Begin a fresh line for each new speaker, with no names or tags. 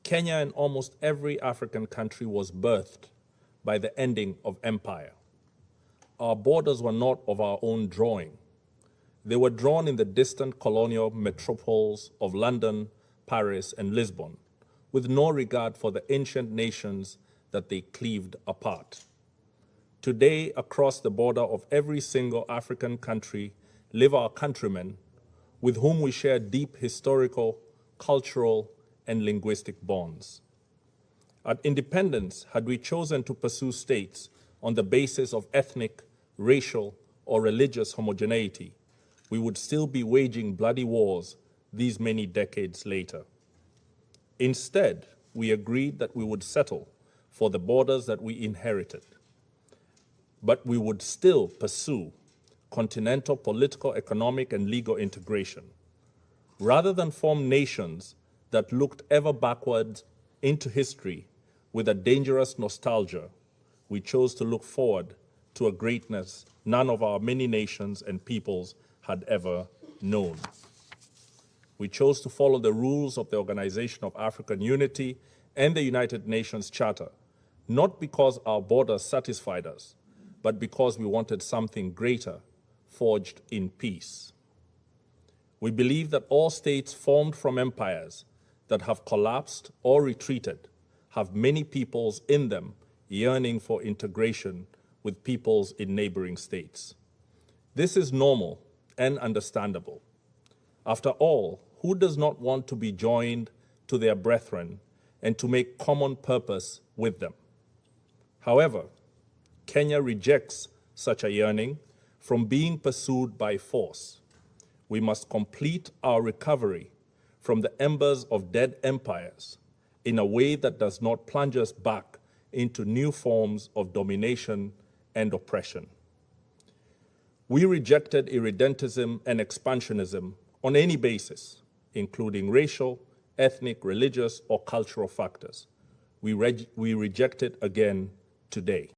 Kenya and almost every African country was birthed by the ending of empire. Our borders were not of our own drawing. They were drawn in the distant colonial metropoles of London, Paris, and Lisbon, with no regard for the ancient nations that they cleaved apart. Today, across the border of every single African country live our countrymen with whom we share deep historical, cultural, and linguistic bonds. At independence, had we chosen to pursue states on the basis of ethnic, racial, or religious homogeneity, we would still be waging bloody wars these many decades later. Instead, we agreed that we would settle for the borders that we inherited, but we would still pursue continental political, economic, and legal integration. Rather than form nations that looked ever backwards into history with a dangerous nostalgia, we chose to look forward to a greatness none of our many nations and peoples had ever known. We chose to follow the rules of the Organization of African Unity and the United Nations Charter, not because our borders satisfied us, but because we wanted something greater, forged in peace. We believe that all states formed from empires that have collapsed or retreated have many peoples in them yearning for integration with peoples in neighboring states. This is normal and understandable. After all, who does not want to be joined to their brethren and to make common purpose with them? However, Kenya rejects such a yearning from being pursued by force. We must complete our recovery from the embers of dead empires in a way that does not plunge us back into new forms of domination and oppression. We rejected irredentism and expansionism on any basis, including racial, ethnic, religious, or cultural factors. We reject it again today.